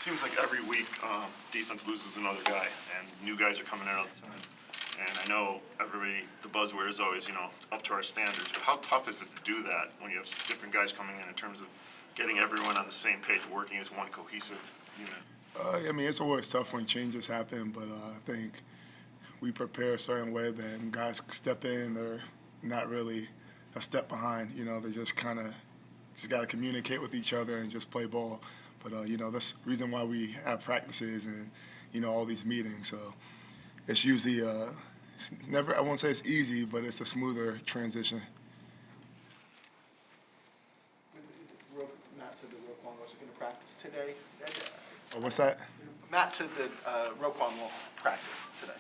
seems like every week defense loses another guy, and new guys are coming in all the time. And I know everybody, the buzzword is always, up to our standards. But how tough is it to do that when you have different guys coming in terms of getting everyone on the same page, working as one cohesive unit? I mean, it's always tough when changes happen, but I think we prepare a certain way that when guys step in, they're not really a step behind. They just kind of got to communicate with each other and just play ball. But, that's the reason why we have practices and, all these meetings. So it's usually I won't say it's easy, but it's a smoother transition. Matt said that Roquan wasn't going to practice today. Oh, what's that? Matt said that Roquan won't practice today.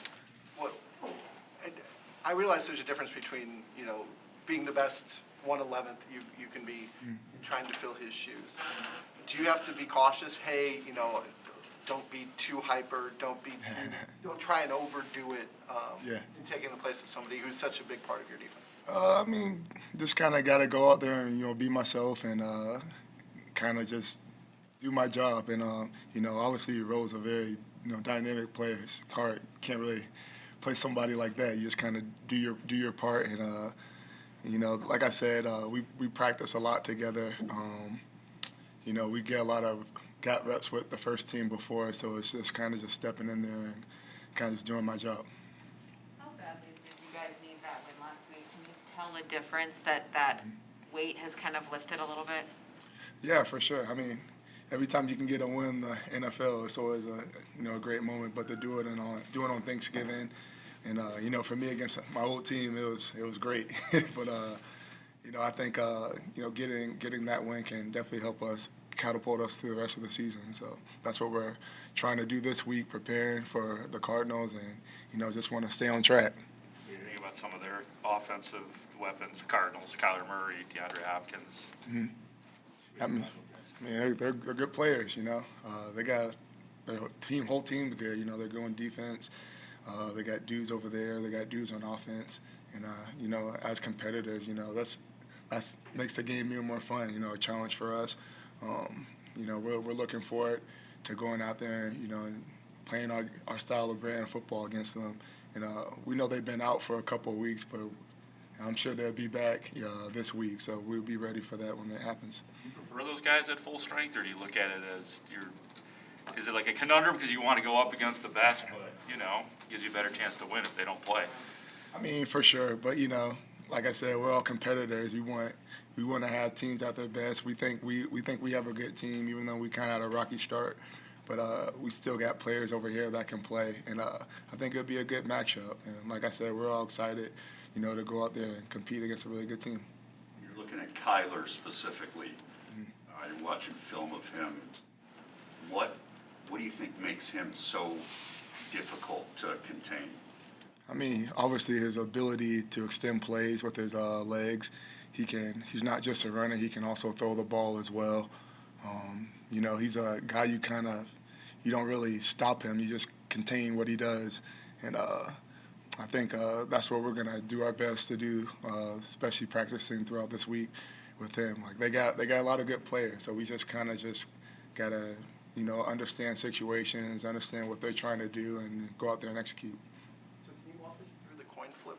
I realize there's a difference between, being the best 1/11th you can be, trying to fill his shoes. Do you have to be cautious? Hey, don't be too hyper. Don't try and overdo it. In taking the place of somebody who's such a big part of your defense. I mean, just kind of got to go out there and be myself and kind of just do my job. And obviously, Rose a very dynamic player. It's hard. Can't really play somebody like that. You just kind of do your part. And like I said, we practice a lot together. We get a lot of gap reps with the first team before, so it's just kind of just stepping in there and kind of just doing my job. How badly did you guys need that win last week? Can you tell the difference that weight has kind of lifted a little bit? Yeah, for sure. I mean, every time you can get a win in the NFL, it's always a great moment. But to do it on Thanksgiving, and for me against my old team, it was great. But I think getting that win can definitely help us catapult us through the rest of the season. So that's what we're trying to do this week, preparing for the Cardinals, and just want to stay on track. What do you think about some of their offensive weapons? The Cardinals, Kyler Murray, DeAndre Hopkins. Mm-hmm. I mean, they're good players. They got their whole team good. They're going defense. They got dudes over there. They got dudes on offense. And as competitors, that makes the game even more fun. A challenge for us. We're looking forward to going out there, and playing our style of brand football against them. And we know they've been out for a couple of weeks, but I'm sure they'll be back this week. So we'll be ready for that when that happens. Do you prefer those guys at full strength, or do you look at it as is it like a conundrum because you want to go up against the best, but, gives you a better chance to win if they don't play? I mean, for sure. But, like I said, we're all competitors. We want to have teams at their best. We think we have a good team, even though we kind of had a rocky start. But we still got players over here that can play, and I think it'll be a good matchup. And like I said, we're all excited, to go out there and compete against a really good team. You're looking at Kyler specifically. I'm watching film of him. What do you think makes him so difficult to contain? I mean, obviously his ability to extend plays with his legs. He's not just a runner. He can also throw the ball as well. He's a guy you don't really stop him. You just contain what he does. And I think that's what we're gonna do our best to do, especially practicing throughout this week with him. Like they got a lot of good players, so we just gotta understand situations, understand what they're trying to do, and go out there and execute. So can you walk us through the coin flip?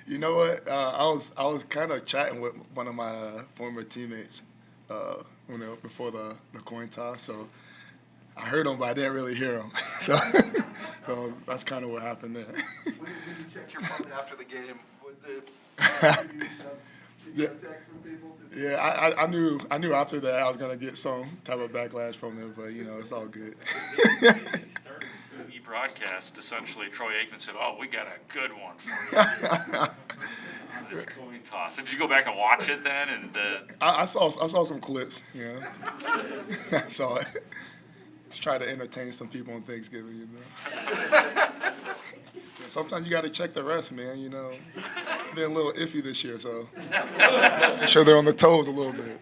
You know what? I was kind of chatting with one of my former teammates, before the coin toss. So I heard him, but I didn't really hear him. So that's kind of what happened there. When you check your phone after the game, was it? Did you have text from people? Yeah, I knew after that I was gonna get some type of backlash from them, but it's all good. The broadcast, essentially, Troy Aikman said, "Oh, we got a good one for you." This coin toss. Did you go back and watch it then? And I saw some clips. I saw it. Just try to entertain some people on Thanksgiving. Sometimes you got to check the rest, man. Been a little iffy this year, so make sure they're on the toes a little bit.